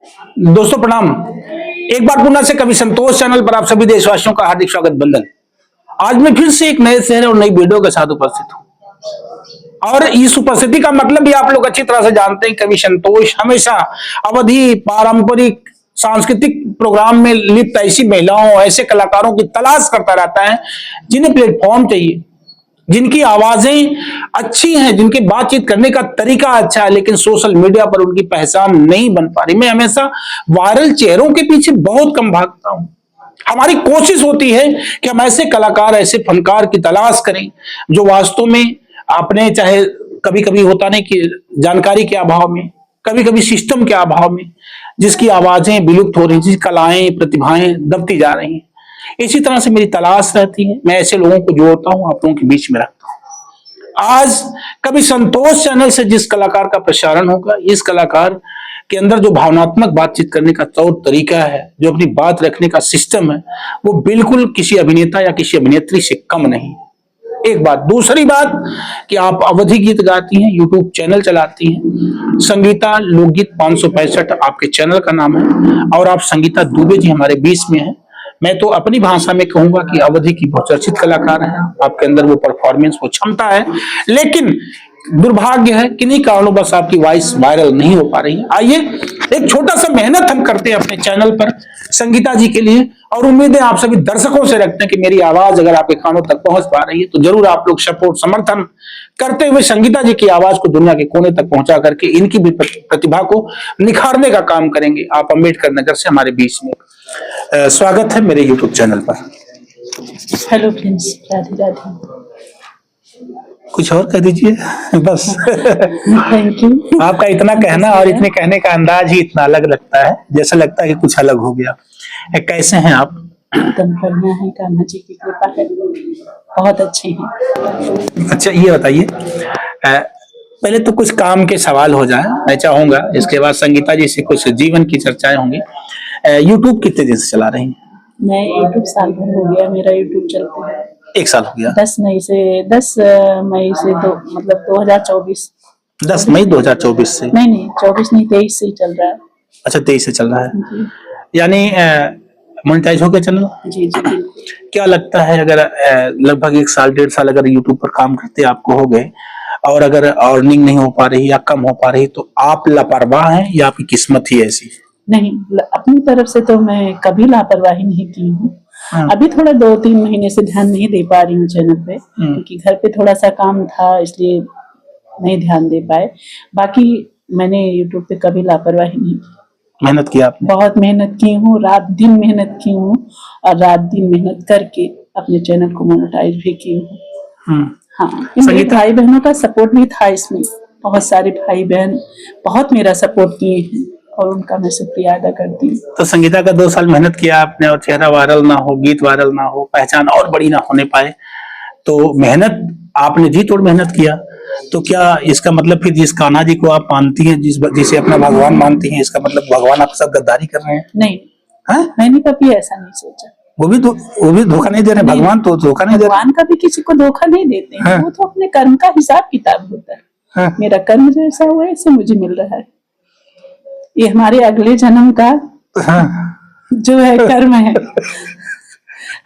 दोस्तों प्रणाम। एक बार पुनः से कवि संतोष चैनल पर आप सभी देशवासियों का हार्दिक स्वागत बंदन। आज मैं फिर से एक नए शहर और नई वीडियो के साथ उपस्थित हूं और इस उपस्थिति का मतलब भी आप लोग अच्छी तरह से जानते हैं। कवि संतोष हमेशा अवधि पारंपरिक सांस्कृतिक प्रोग्राम में लिप्त ऐसी महिलाओं, ऐसे कलाकारों की तलाश करता रहता है जिन्हें प्लेटफॉर्म चाहिए, जिनकी आवाजें अच्छी हैं, जिनके बातचीत करने का तरीका अच्छा है, लेकिन सोशल मीडिया पर उनकी पहचान नहीं बन पा रही। मैं हमेशा वायरल चेहरों के पीछे बहुत कम भागता हूं। हमारी कोशिश होती है कि हम ऐसे कलाकार, ऐसे फनकार की तलाश करें जो वास्तव में अपने, चाहे कभी कभी होता नहीं कि जानकारी के अभाव में, कभी कभी सिस्टम के अभाव में, जिसकी आवाजें विलुप्त हो रही, जिसकी कलाएं प्रतिभाएं दबती जा रही हैं, इसी तरह से मेरी तलाश रहती है। मैं ऐसे लोगों को जोड़ता हूं, आप लोगों के बीच में रखता हूं। आज कभी संतोष चैनल से जिस कलाकार का प्रसारण होगा, इस कलाकार के अंदर जो भावनात्मक बातचीत करने का तौर तरीका है, जो अपनी बात रखने का सिस्टम है, वो बिल्कुल किसी अभिनेता या किसी अभिनेत्री से कम नहीं। एक बात। दूसरी बात कि आप अवधि गीत गाती हैं, यूट्यूब चैनल चलाती हैं, संगीता लोकगीत 565 आपके चैनल का नाम है, और आप संगीता दुबे जी हमारे बीच में हैं। मैं तो अपनी भाषा में कहूंगा कि अवधि की बहुचर्चित कलाकार है। आपके अंदर वो परफॉर्मेंस, वो क्षमता है, लेकिन दुर्भाग्य है किन्हीं कारणों बस आपकी वॉइस वायरल नहीं हो पा रही है। आइए एक छोटा सा मेहनत हम करते हैं अपने चैनल पर संगीता जी के लिए, और उम्मीदें आप सभी दर्शकों से रखते हैं कि मेरी आवाज अगर आपके कानों तक पहुंच पा रही है तो जरूर आप लोग सपोर्ट, समर्थन करते हुए संगीता जी की आवाज को दुनिया के कोने तक पहुंचा करके इनकी भी प्रतिभा को निखारने का काम करेंगे। आप अम्बेडकर नगर से हमारे बीच में। स्वागत है मेरे यूट्यूब चैनल पर। Hello friends, Radhe Radhe. कुछ और कह दीजिए बस। Thank you. आपका इतना कहना और इतने कहने का अंदाज ही इतना अलग लगता है, जैसा लगता है कि कुछ अलग हो गया। कैसे हैं आप? एकदम बढ़िया है, कान्हा जी की कृपा है, बहुत अच्छे हैं। अच्छा ये बताइए, पहले तो कुछ काम के सवाल हो जाए मैं चाहूंगा, इसके बाद संगीता जी से कुछ जीवन की चर्चाएं होंगी। यूट्यूब कितने दिन से चला रही हैं? मैं यूट्यूब साल भर हो गया मेरा यूट्यूब चलते हैं। 1 साल हो गया। 10 मई से 2024। 10 मई 2024 से? नहीं 24 नहीं, 23 से ही चल रहा है। अच्छा 23 से चल रहा है, यानी मोनेटाइज हो गया चैनल? जी जी। क्या लगता है अगर लगभग 1 साल 1.5 साल अगर यूट्यूब पर काम करते आपको हो गए और अगर अर्निंग नहीं हो पा रही या कम हो पा रही, तो आप लापरवाह हैं या आपकी किस्मत ही ऐसी? नहीं, अपनी तरफ से तो मैं कभी लापरवाही नहीं की हूँ। अभी थोड़ा 2-3 महीने से ध्यान नहीं दे पा रही हूँ चैनल पे, क्योंकि घर पे थोड़ा सा काम था, इसलिए नहीं ध्यान दे पाए। बाकी मैंने यूट्यूब पे कभी लापरवाही नहीं की। मेहनत किया आपने? बहुत मेहनत की हूँ, रात दिन मेहनत की हूँ, और रात दिन मेहनत करके अपने चैनल को मोनेटाइज भी की हूँ। हाँ, मेरे भाई बहनों का सपोर्ट भी था इसमें। बहुत सारे भाई बहन बहुत मेरा सपोर्ट किए हैं और उनका मैं शुक्रिया अदा करती हूँ। तो संगीता का 2 साल मेहनत किया आपने और चेहरा वायरल ना हो, गीत वायरल ना हो, पहचान और बड़ी ना होने पाए, तो मेहनत आपने जी तोड़ मेहनत किया, तो क्या इसका मतलब फिर जिस कान्हा जी को आप मानती हैं, जिसे अपना भगवान मानती हैं, इसका मतलब भगवान आपके साथ गद्दारी कर रहे हैं? नहीं, मैंने कभी ऐसा नहीं सोचा। वो भी धोखा नहीं दे रहे, भगवान तो धोखा नहीं दे रहे। भगवान कभी किसी को धोखा नहीं देते हैं। वो तो अपने कर्म का हिसाब किताब होता है। मेरा कर्म जैसा हुआ ऐसे मुझे मिल रहा है। ये हमारे अगले जन्म का जो है कर्म है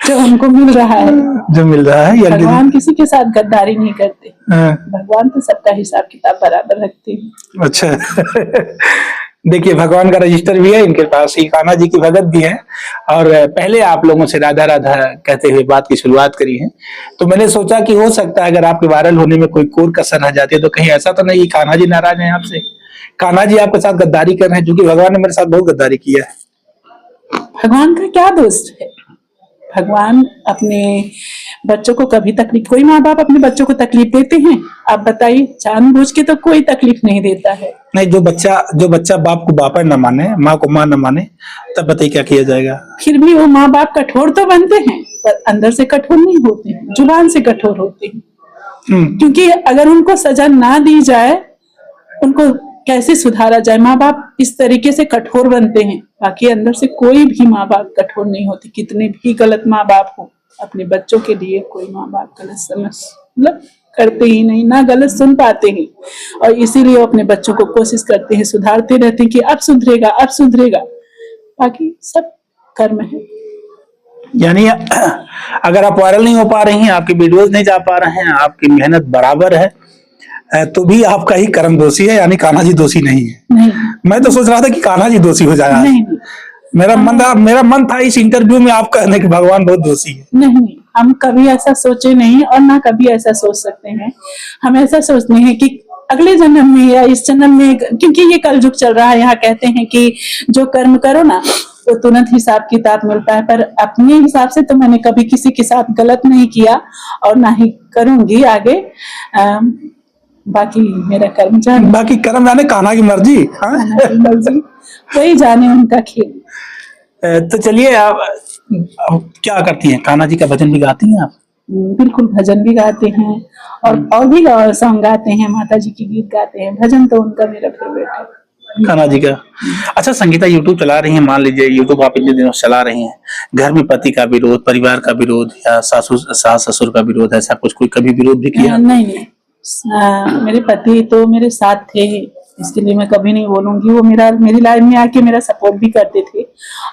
जो हमको मिल रहा है, भगवान किसी के साथ गद्दारी नहीं करते। भगवान तो सबका हिसाब किताब बराबर रखते हैं। अच्छा देखिए, भगवान का रजिस्टर भी है इनके पास, कान्हा जी की भगत भी है, और पहले आप लोगों से राधा राधा कहते हुए बात की शुरुआत करी है, तो मैंने सोचा कि हो सकता है अगर आपके वायरल होने में कोई कोर कसर रह जाती है, तो कहीं ऐसा तो नहीं कान्हा जी नाराज हैं आपसे, कान्हा जी आपके साथ गद्दारी कर रहे हैं, क्योंकि भगवान ने मेरे साथ बहुत गद्दारी किया है। भगवान का क्या दोस्त है? भगवान अपने बच्चों को कभी तकलीफ, कोई माँ बाप अपने बच्चों को तकलीफ देते हैं? आप बताइए, जानबूझ के तो कोई तकलीफ नहीं देता है। नहीं, जो बच्चा बाप को बाप न माने, माँ को माँ न माने, तब बताइए क्या किया जाएगा? फिर भी वो माँ बाप कठोर तो बनते हैं, पर अंदर से कठोर नहीं होते हैं, जुबान से कठोर होते हैं। क्योंकि अगर उनको सजा ना दी जाए, उनको कैसे सुधारा जाए? माँ बाप इस तरीके से कठोर बनते हैं, बाकी अंदर से कोई भी माँ बाप कठोर नहीं होते। कितने भी गलत माँ बाप हो, अपने बच्चों के लिए कोई माँ बाप गलत समझ मतलब करते ही नहीं, ना गलत सुन पाते हैं, और इसीलिए वो अपने बच्चों को कोशिश करते हैं, सुधारते रहते हैं कि अब सुधरेगा, अब सुधरेगा। बाकी सब कर्म है। यानी अगर आप वायरल नहीं हो पा रही हैं, आपकी वीडियोस नहीं जा पा रहे हैं, आपकी मेहनत बराबर है, तो भी आपका ही कर्म दोषी है, यानी कान्हा जी दोषी नहीं है। नहीं, मैं तो सोच रहा था कि कान्हा जी दोषी हो जाएगा। नहीं, मेरा मन था इस इंटरव्यू में आप कहने कि भगवान बहुत दोषी है। नहीं, हम कभी ऐसा सोचे नहीं और ना कभी ऐसा सोच सकते हैं। हम ऐसा सोचते हैं कि अगले जन्म में या इस जन्म में, क्योंकि ये कलयुग चल रहा है, यहाँ कहते हैं कि जो कर्म करो ना तो तुरंत हिसाब किताब मिलता है, पर अपने हिसाब से तो मैंने कभी किसी के साथ गलत नहीं किया और ना ही करूंगी आगे। बाकी मेरा कर्म जाने, बाकी कर्म जाने, कान्हा की मर्जी। हाँ? मर्जी, वही जाने उनका खेल। तो चलिए, आप क्या करती हैं? कान्हा जी का भजन भी गाती हैं आप? बिल्कुल, भजन भी गाते हैं और भी सॉन्ग गाते हैं, माता जी की गीत गाते हैं। भजन तो उनका मेरा फेवरेट है, कान्हा जी का। अच्छा संगीता, यूट्यूब चला रही हैं, मान लीजिए यूट्यूब आप इतने दिनों से चला रही हैं, घर में पति का विरोध, परिवार का विरोध या सास ससुर का विरोध, ऐसा कुछ कोई कभी विरोध भी किया? नहीं, मेरे पति तो मेरे साथ थे, इसके लिए मैं कभी नहीं बोलूंगी। वो मेरी लाइफ में आके मेरा सपोर्ट भी करते थे,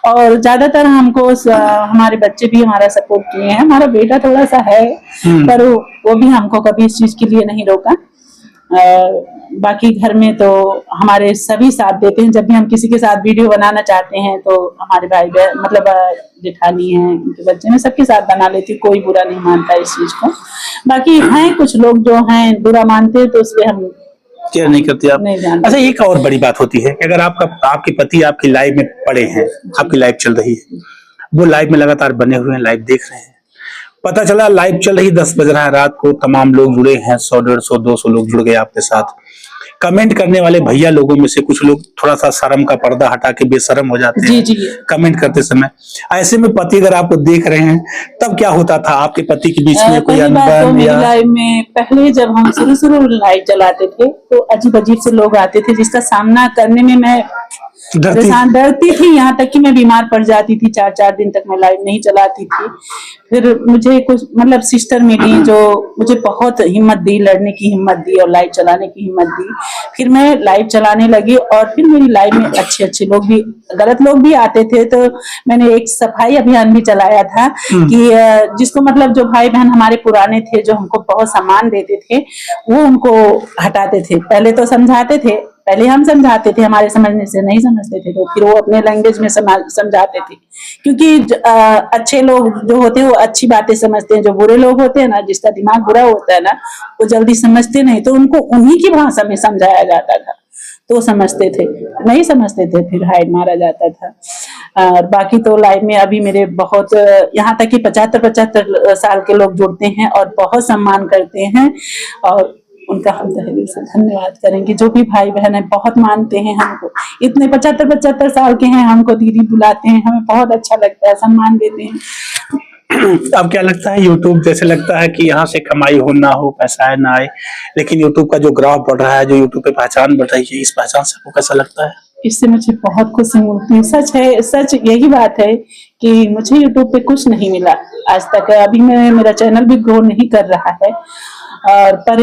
और ज्यादातर हमको हमारे बच्चे भी हमारा सपोर्ट किए हैं। हमारा बेटा थोड़ा सा है, पर वो भी हमको कभी इस चीज के लिए नहीं रोका। बाकी घर में तो हमारे सभी साथ देते हैं। जब भी हम किसी के साथ वीडियो बनाना चाहते हैं तो हमारे भाई मतलब जेठानी है, उनके बच्चे में सबके साथ बना लेती, कोई बुरा नहीं मानता इस चीज को। बाकी हैं कुछ लोग जो हैं बुरा मानते हैं, तो उसपे हम केयर नहीं करती आप? नहीं जानते। अच्छा, एक और बड़ी बात होती है कि अगर आपके पति आपकी लाइफ में पड़े हैं, आपकी लाइफ चल रही है, वो लाइफ में लगातार बने हुए हैं, लाइव देख रहे हैं, पता चला लाइव चल रही 10 बज रहा है रात को, तमाम लोग जुड़े हैं, 100 150 200 लोग जुड़ गए आपके साथ। कमेंट करने वाले भैया लोगों में से कुछ लोग थोड़ा सा शर्म का पर्दा हटा के बेशर्म हो जाते हैं जी। कमेंट करते समय। ऐसे में पति अगर आपको देख रहे हैं, तब क्या होता था आपके पति के बीच में? कोई अनबन या? लाइफ में पहले जब हम शुरू लाइव चलाते थे तो अजीब अजीब से लोग आते थे, जिसका सामना करने में मैं डरती थी, यहाँ तक कि मैं बीमार पड़ जाती थी। 4-4 दिन तक मैं लाइव नहीं चलाती थी। फिर मुझे कुछ मतलब सिस्टर मिली जो मुझे बहुत हिम्मत दी, लड़ने की हिम्मत दी और लाइव चलाने की हिम्मत दी। फिर मैं लाइव चलाने लगी और फिर मेरी लाइव में अच्छे लोग भी, गलत लोग भी आते थे। तो मैंने एक सफाई अभियान भी चलाया था कि जिसको मतलब जो भाई बहन हमारे पुराने थे, जो हमको बहुत सम्मान देते थे, वो उनको हटाते थे। पहले तो समझाते थे, पहले हम समझाते थे, हमारे समझने से नहीं समझते थे, तो फिर वो अपने लैंग्वेज में समझाते थे। क्योंकि अच्छे लोग जो होते हैं वो अच्छी बातें समझते हैं, जो बुरे लोग होते हैं ना, जिसका दिमाग बुरा होता है ना, वो जल्दी समझते नहीं, तो उनको उन्हीं की भाषा में समझाया जाता था, तो समझते थे। नहीं समझते थे फिर हाइड मारा जाता था। और बाकी तो लाइव में अभी मेरे बहुत, यहाँ तक कि 75 साल के लोग जुड़ते हैं और बहुत सम्मान करते हैं, और उनका हम तहे दिल से धन्यवाद करेंगे। जो भी भाई बहन है बहुत मानते हैं हमको, इतने 75 साल के हैं, हमको दीदी बुलाते हैं, हमें बहुत अच्छा लगता है, सम्मान देते हैं। अब क्या लगता है, यूट्यूब जैसे लगता है कि यहाँ से कमाई हो ना हो, पैसा है ना आए, लेकिन यूट्यूब का जो ग्राफ बढ़ रहा है, जो यूट्यूब पे पहचान बढ़ रही है, इस पहचान से आपको कैसा लगता है? इससे मुझे बहुत खुशी मिलती है। सच है, सच यही बात है कि मुझे यूट्यूब पे कुछ नहीं मिला आज तक। अभी मेरा चैनल भी ग्रो नहीं कर रहा है, और पर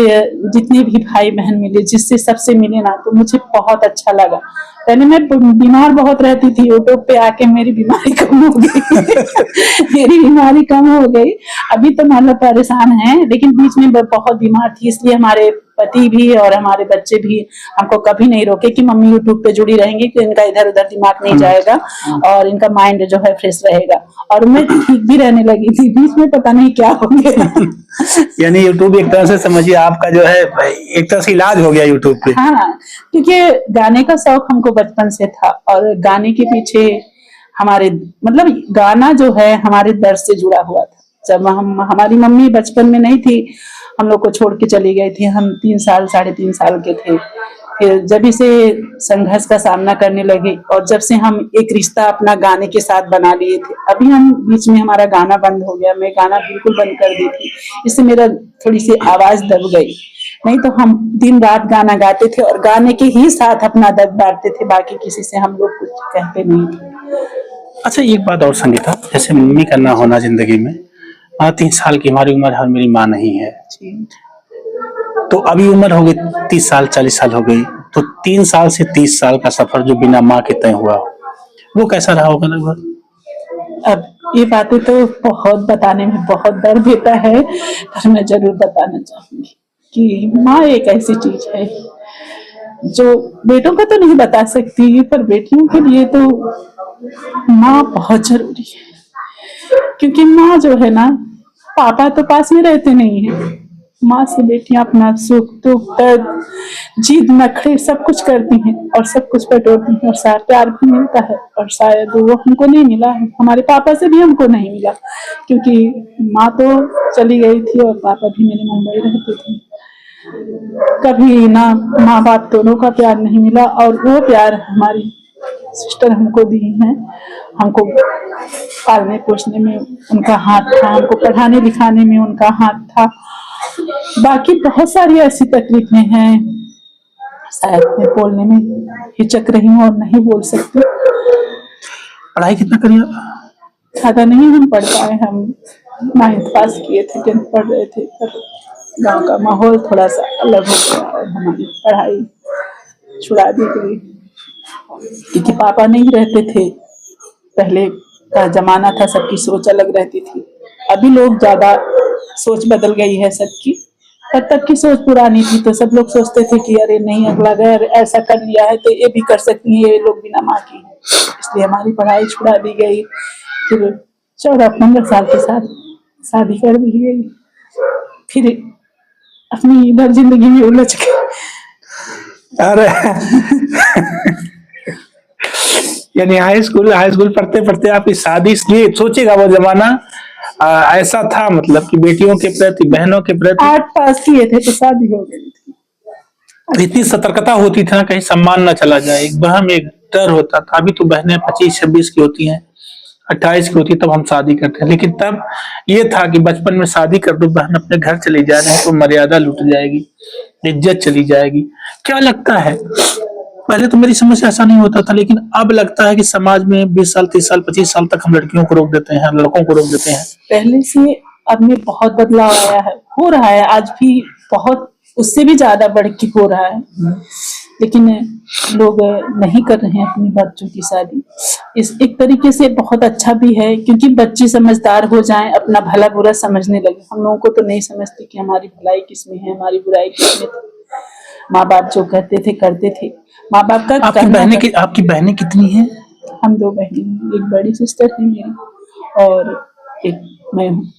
जितने भी भाई बहन मिले, जिससे सबसे मिले ना, तो मुझे बहुत अच्छा लगा। पहले मैं बीमार बहुत रहती थी, यूट्यूब पे आके मेरी बीमारी कम हो गई मेरी बीमारी कम हो गई। अभी तो मतलब परेशान है, लेकिन बीच में बहुत बीमार थी, इसलिए हमारे पति भी और हमारे बच्चे भी हमको कभी नहीं रोके कि मम्मी यूट्यूब पे जुड़ी रहेंगी, कि इनका इधर उधर दिमाग नहीं जाएगा और इनका माइंड जो है फ्रेश रहेगा। और मैं ठीक भी रहने लगी थी, बीच में पता नहीं क्या हो गया यानी यूट्यूब एक तरह से समझिए आपका जो है एक तरह से इलाज हो गया यूट्यूब पे। हाँ, क्योंकि गाने का शौक हमको बचपन से था, और गाने के पीछे हमारे मतलब गाना जो है हमारे दर्द से जुड़ा हुआ था। जब हमारी मम्मी बचपन में नहीं थी, हम लोग को छोड़ के चली गई थी, हम 3 साल 3.5 साल के थे। फिर जब इसे संघर्ष का सामना करने लगे, और जब से हम एक रिश्ता अपना गाने के साथ बना लिए थे। अभी हम बीच में हमारा गाना बंद हो गया, मैं गाना बिल्कुल बंद कर दी थी, इससे मेरा थोड़ी सी आवाज दब गई। नहीं तो हम दिन रात गाना गाते थे और गाने के ही साथ अपना दर्द बांटते थे, बाकी किसी से हम लोग कुछ कहते नहीं थे। अच्छा, एक बात और संगीता, जैसे मम्मी का ना होना जिंदगी में, 3 साल की हमारी उम्र है और मेरी माँ नहीं है, तो अभी उम्र हो गई 30 साल 40 साल हो गई, तो 3 साल से 30 साल का सफर जो बिना माँ के तय हुआ वो कैसा रहा होगा लगभग? अब ये बातें तो बहुत बताने में बहुत दर्द देता है, पर मैं जरूर बताना चाहूंगी कि माँ एक ऐसी चीज है जो बेटों का तो नहीं बता सकती, पर बेटियों के लिए तो माँ बहुत जरूरी है। क्योंकि माँ जो है ना, पापा तो पास में रहते नहीं है, माँ से बेटियां अपना सुख दुख दर्द जीद नखरे सब कुछ करती हैं और सब कुछ बटोरती हैं, और सारा प्यार भी मिलता है। और शायद वो हमको नहीं मिला है, हमारे पापा से भी हमको नहीं मिला, क्योंकि माँ तो चली गई थी और पापा भी मेरे मुंबई रहते थे। कभी ना माँ बाप दोनों का प्यार नहीं मिला, और वो प्यार हमारी सिस्टर हमको दी है। हमको पालने पोसने में उनका हाथ था, हमको पढ़ाने लिखाने में उनका हाथ था। बाकी बहुत सारी ऐसी तकलीफें हैं, शायद मैं बोलने में हिचक रही हूँ और नहीं बोल सकती। पढ़ाई कितना करी आप? ज्यादा नहीं हम पढ़ पाए, हम 9th पास किए थे, 10th पढ़ रहे थे, पर गांव का माहौल थोड़ा सा अलग हो गया और हमारी पढ़ाई छुड़ा दी गई, क्योंकि पापा नहीं रहते थे। पहले का जमाना था, सबकी सोच अलग रहती थी। अभी लोग ज्यादा सोच बदल गई है सबकी, पर तब की सोच पुरानी थी, तो सब लोग सोचते थे कि अरे नहीं, अगला घर ऐसा कर लिया है तो ये भी कर सकती है, ये लोग बिना माँ की है। इसलिए हमारी पढ़ाई छुड़ा दी गई। फिर 14-15 साल के साथ शादी कर दी गई। फिर अपनी इधर जिंदगी में उलझ गए। अरे यानी हाई स्कूल पढ़ते पढ़ते आपकी शादी, इसलिए सोचेगा वो जमाना ऐसा था, मतलब कि बेटियों के प्रति, बहनों के प्रति 8 पास किए थे तो शादी हो गई थी। इतनी सतर्कता होती थी ना, कहीं सम्मान ना चला जाए, एक बहम एक डर होता था। अभी तो बहनें 25-26 की होती हैं, 28 की होती, तब हम शादी करते हैं। लेकिन तब ये था कि बचपन में शादी कर दो, बहन अपने घर चली जा रही है तो मर्यादा लुट जाएगी, इज्जत चली जाएगी। क्या लगता है, पहले तो मेरी समझ से ऐसा नहीं होता था, लेकिन अब लगता है कि समाज में 20 साल 30 साल 25 साल तक हम लड़कियों को रोक देते हैं, लड़कों को रोक देते हैं। पहले से अब में बहुत बदलाव आया है, हो रहा है आज भी, बहुत उससे भी ज्यादा बढ़ के हो रहा है। लेकिन लोग नहीं कर रहे हैं अपनी बच्चों की शादी। इस एक तरीके से बहुत अच्छा भी है, क्योंकि बच्चे समझदार हो जाएं, अपना भला बुरा समझने लगे। हम लोगों को तो नहीं समझते कि हमारी भलाई किसमें है, हमारी बुराई किसमें थी। माँ बाप जो कहते थे करते थे। माँ बाप का आपकी बहनें कितनी हैं? हम 2 बहनें हैं, एक बड़ी सिस्टर है मेरी और एक मैं हूँ।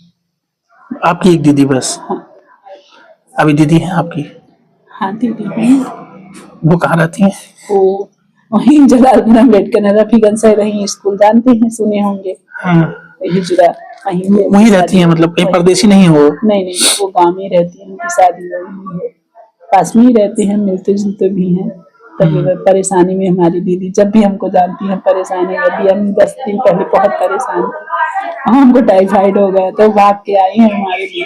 आपकी एक दीदी बस? हाँ। अभी दीदी है आपकी? हाँ दीदी है। वो कहाँ रहती हैं? वो वहीं जलालपुर अम्बेडकर रफीगंज से रही, स्कूल जानते हैं, सुने होंगे। हाँ। हिजरा वहीं रहती है, मतलब कहीं परदेसी नहीं हो? नहीं, वो गांव में रहती है, उनकी शादी वहीं है, पास में ही रहते हैं, मिलते जुलते भी हैं। तभी परेशानी में हमारी दीदी जब भी हमको जानती है परेशानी, अभी हम 10 दिन पहले बहुत परेशान थे, हमको टाइफाइड हो गया तो भाग के आई है हमारे लिए।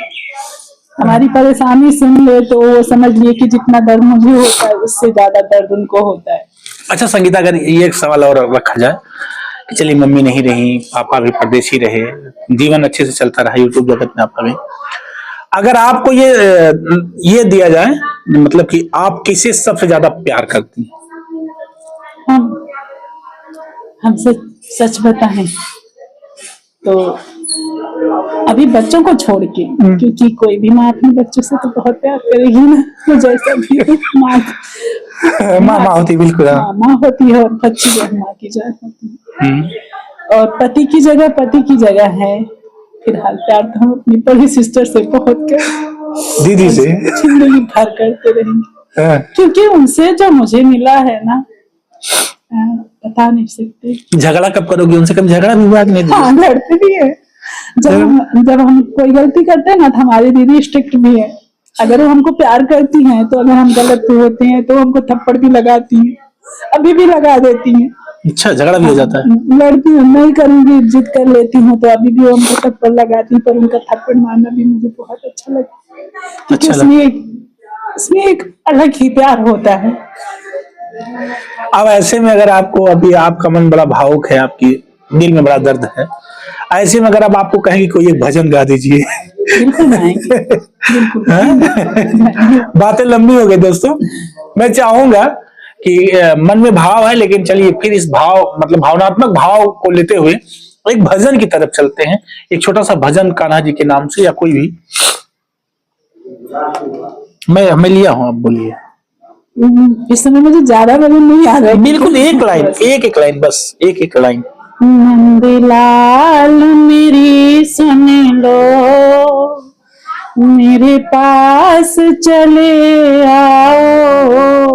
हमारी परेशानी सुन ले तो वो समझ लिए कि जितना दर्द मुझे होता है उससे ज्यादा दर्द उनको होता है। अच्छा संगीता, अगर ये एक सवाल और रखा जाए कि चलिए मम्मी नहीं रही, पापा भी परदेसी रहे, जीवन अच्छे से चलता रहा यूट्यूब जगत में आपका भी, अगर आपको ये दिया जाए, मतलब कि आप किसे सबसे ज्यादा प्यार करती हैं? हम सच बताएं तो अभी बच्चों को छोड़ के, क्योंकि कोई भी माँ अपने बच्चों से तो बहुत प्यार करेगी ना, तो जैसा भी माँ होती, बिल्कुल माँ होती है, और बच्ची जो माँ की जान होती है। और पति की जगह है। फिलहाल प्यार तो हम अपनी बड़ी सिस्टर से बहुत दीदी से जिंदगी भर करते रहेंगे, क्योंकि उनसे जो मुझे मिला है ना, बता नहीं सकते। झगड़ा कब करोगे उनसे? कभी झगड़ा भी हुआ कि नहीं? हाँ, लड़ते भी है। जब हम कोई गलती करते हैं ना, तो हमारी दीदी स्ट्रिक्ट भी है। अगर वो हमको प्यार करती हैं तो अगर हम गलत होते हैं तो हमको थप्पड़ भी लगाती हैं, अभी भी लगा देती हैं। अच्छा, झगड़ा भी हो जाता है? लड़ती हूँ, नहीं करूंगी, जिद कर लेती हूँ, तो अभी भी वो हमको थप्पड़ लगाती है, पर उनका थप्पड़ मारना भी मुझे बहुत अच्छा लगता है, क्योंकि उसमें एक अलग ही प्यार होता है। अब ऐसे में अगर आपको, अभी आपका मन बड़ा भावुक है, आपकी दिल में बड़ा दर्द है, ऐसे में अगर अब आपको कहें कि कोई एक भजन गा दीजिए। बिल्कुल गाएंगे, बिल्कुल गाएंगे। बातें लंबी हो गई दोस्तों। मैं चाहूंगा कि मन में भाव है, लेकिन चलिए फिर इस भाव मतलब भावनात्मक भाव को लेते हुए एक भजन की तरफ चलते हैं। एक छोटा सा भजन कान्हा जी के नाम से या कोई भी, मैं लिया हूं, आप बोलिए। इस समय मुझे ज्यादा भजन नहीं आ रहा है। बिल्कुल एक लाइन, एक लाइन, बस एक लाइन। नंदलाल मेरी सुन लो, मेरे पास चले आओ,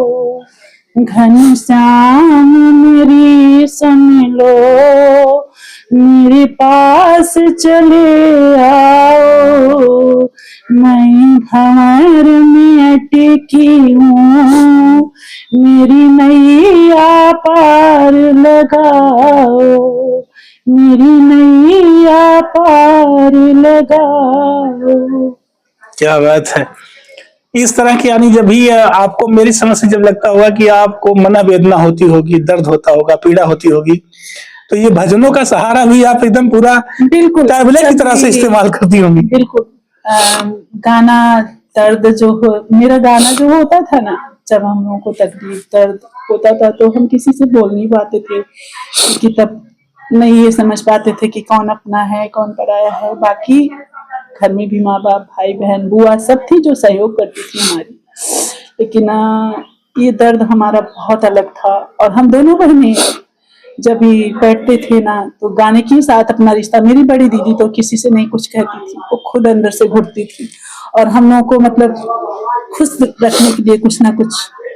घनश्याम मेरी सुन लो, मेरे पास चले आओ, मैं भंवर में अटकी हूँ, मेरी नैया पार लगाओ, मेरी नैया पार लगाओ। क्या बात है। इस तरह की, यानी जब भी आपको मेरी समझ से जब लगता होगा कि आपको मनोवेदना होती होगी, दर्द होता होगा, पीड़ा होती होगी, तो ये भजनों का सहारा भी आप एकदम पूरा बिल्कुल टैबलेट की तरह से इस्तेमाल करती होंगी। बिल्कुल। गाना दर्द जो हो, मेरा गाना जो होता था ना, जब हम लोगों को तकलीफ दर्द होता था तो हम किसी से बोल नहीं पाते थे, क्योंकि तब नहीं ये समझ पाते थे कि कौन अपना है कौन पराया है। बाकी घर में भी माँ बाप भाई बहन बुआ सब थी जो सहयोग करती थी हमारी, लेकिन ये दर्द हमारा बहुत अलग था। और हम दोनों बहनें जब भी बैठते थे ना तो गाने के साथ अपना रिश्ता, मेरी बड़ी दीदी तो किसी से नहीं कुछ कहती थी, वो खुद अंदर से घुटती थी और हम लोगों को मतलब खुश रखने के लिए कुछ ना कुछ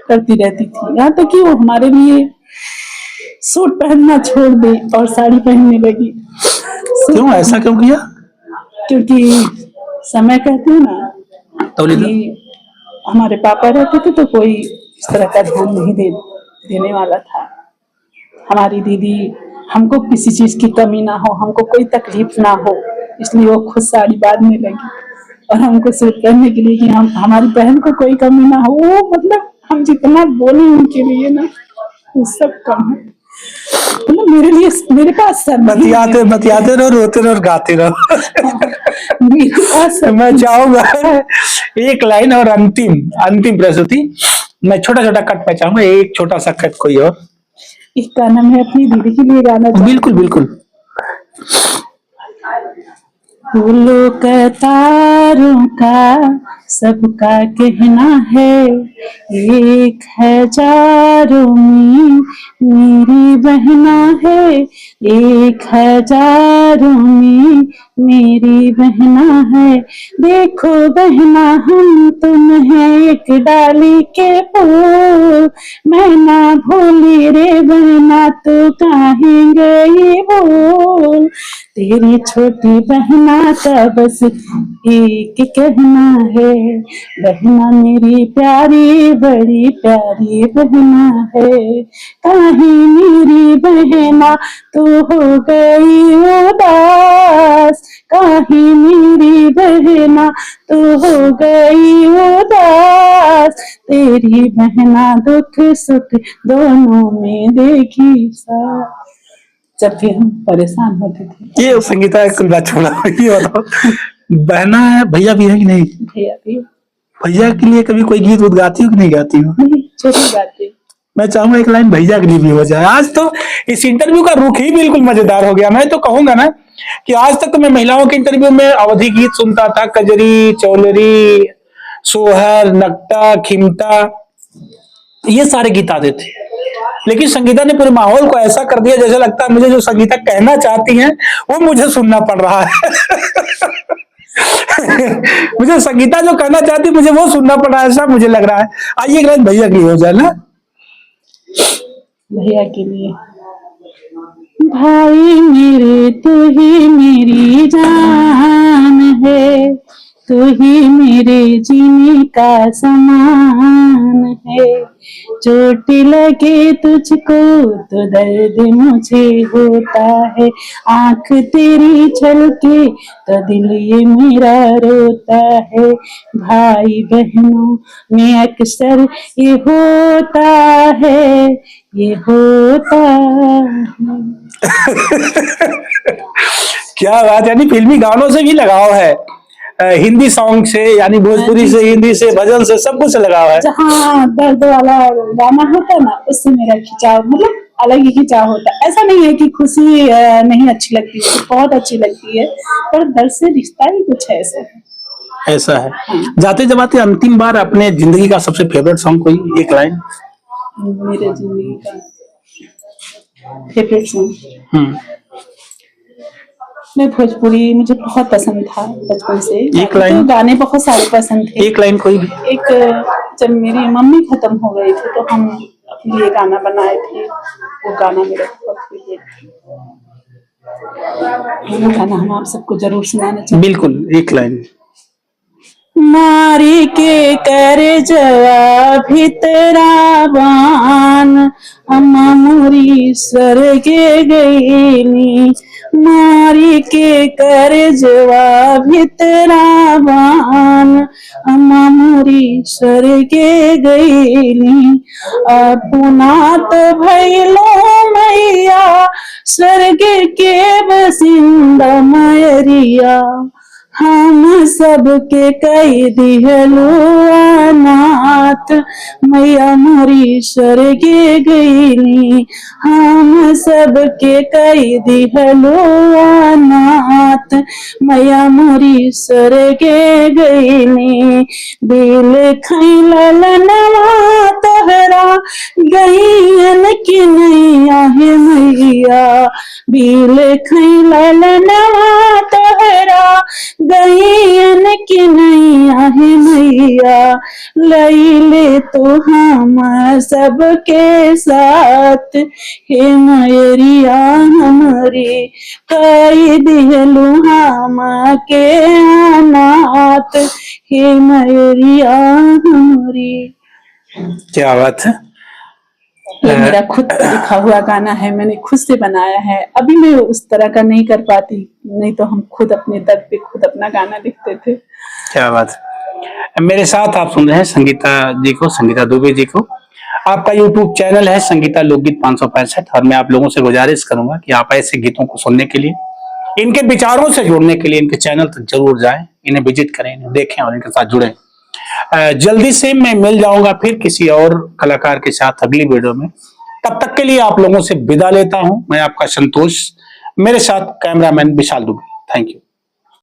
करती रहती थी। यहाँ तक कि वो हमारे लिए सूट पहनना छोड़ दी और साड़ी पहनने लगी। क्यों, ऐसा क्यों किया? क्योंकि समय कहते हैं ना कि हमारे पापा रहते थे तो कोई इस तरह का ध्यान नहीं देने वाला था। हमारी दीदी, हमको किसी चीज की कमी ना हो, हमको कोई तकलीफ ना हो, इसलिए वो खुद साड़ी बांधने लगी और हमको सूट पहनने के लिए कि हम हमारी बहन को कोई कमी ना हो। वो मतलब हम जितना बोले उनके लिए ना वो सब कम है। मतलब मेरे लिए, मेरे पास सब बतियाते रहो, रोते रहो, गाते रहो। मेरे पास मैं चाहूंगा एक लाइन और अंतिम प्रस्तुति। मैं छोटा छोटा कट पे चाहूंगा, एक छोटा सा कट कोई और। इस गाना मैं अपनी दीदी के लिए गाना चाहूंगी। बिल्कुल बिल्कुल। फूलों कतारों का सबका कहना है, एक हजारों में मेरी बहना है, एक हजारों में मेरी बहना है। देखो बहना हम तुम है एक डाली के फूल, मैं ना भूली रे बहना तू काहे गई भूल, तेरी छोटी बहना का बस एक कहना है, बहना मेरी प्यारी बड़ी प्यारी बहना है। काहे मेरी बहना तू हो गई उदास, काहे मेरी बहना तू हो गई उदास, तेरी बहना दुख सुख दोनों में देखी साथ। जब भी हम परेशान होते थे। ये संगीता एक बात छोड़ा, ये बताओ बहना है, भैया भी है कि नहीं? भैया भी। भैया के लिए कभी कोई गीत गाती हो कि नहीं गाती हो? नहीं, छोटी गाती। मैं चाहूंगा एक लाइन भैया के लिए भी हो जाए। आज तो इस इंटरव्यू का रुख ही बिल्कुल मजेदार हो गया। मैं तो कहूंगा ना कि आज तक तो मैं महिलाओं के इंटरव्यू में अवधि गीत सुनता था, कजरी, चौलरी, सोहर, नकटा, खिमटा, ये सारे गीत आते थे। लेकिन संगीता ने पूरे माहौल को ऐसा कर दिया जैसे लगता है मुझे जो संगीता कहना चाहती हैं वो मुझे सुनना पड़ रहा है। मुझे संगीता जो कहना चाहती मुझे वो सुनना पड़ रहा है, ऐसा मुझे लग रहा है। आइए एक लाइन भैया की हो जाए ना। भैया के लिए। भाई मेरे तू ही मेरी जान है, तू ही मेरे जीने का समान है, चोट लगे तुझको तो दर्द मुझे होता है, आंख तेरी छलके तो दिल ये मेरा रोता है, भाई बहनों में अक्सर ये होता है, ये होता है। क्या बात, यानी फिल्मी गानों से भी लगाव है, हिंदी सॉन्ग से, यानी भोजपुरी से, हिंदी से, भजन से, सब कुछ लगाव है। जहाँ दर्द वाला गाना होता है ना, उससे मेरा खिंचाव मतलब अलग ही खिंचाव होता है। ऐसा नहीं है कि खुशी नहीं अच्छी लगती है, बहुत अच्छी लगती है, पर दर्द से रिश्ता ही कुछ ऐसा है। ऐसा है। जाते जाते अंतिम बार अपने जिंदगी का सबसे फेवरेट सॉन्ग कोई एक लाइन? मेरे जिंदगी का फेवरेट सॉन्ग, मैं भोजपुरी मुझे बहुत पसंद था बचपन से। एक लाइन? तो गाने बहुत सारे पसंद थे। एक लाइन कोई भी? एक, जब मेरी मम्मी खत्म हो गई थी तो हम अपने लिए गाना बनाए थे, वो गाना मेरा बहुत फेवरेट था। वो गाना हम आप सबको जरूर सुनाना चाहिए। बिल्कुल, एक लाइन। मारी के कर जवा भितरा बान, अम्मा मोरी स्वर्गे गईली। मारी के कर जवा भितरा बान, अम्मा मोरी स्वर्गे गईली। अपुनात भैलो मैया, स्वर्ग के बसिंदा मयरिया। हम सबके कई दिहलो अनाथ, मैया मोरी स्वर्गे गईली। हम सबके कई दिहलो अनाथ, मैया मोरी स्वर्गे गईली। दिल खैलल नवा तहरा, गईन की नैया है मैया। दिल खैलल नवा तहरा, गईन की नैया है मैया। लैले तो हम सबके साथ, हे मैरिया हमारी कई दिहलू हम के अनाथ, हे मैरिया हमारी। क्या बात है। ये मेरा खुद का लिखा हुआ गाना है, मैंने खुद से बनाया है। अभी मैं उस तरह का नहीं कर पाती, नहीं तो हम खुद अपने दर्द पे खुद अपना गाना लिखते थे। क्या बात है। मेरे साथ आप सुन रहे हैं संगीता जी को, संगीता दुबे जी को। आपका YouTube चैनल है संगीता लोकगीत 565, और मैं आप लोगों से गुजारिश करूंगा कि आप ऐसे गीतों को सुनने के लिए, इनके विचारों से जुड़ने के लिए इनके चैनल तक जरूर जाएं, इन्हें विजिट करें, इन्हें देखें और इनके साथ जुड़ें। जल्दी से मैं मिल जाऊंगा फिर किसी और कलाकार के साथ अगली वीडियो में। तब तक के लिए आप लोगों से विदा लेता हूं। मैं आपका संतोष, मेरे साथ cameraman Vishal Dubey. Thank you.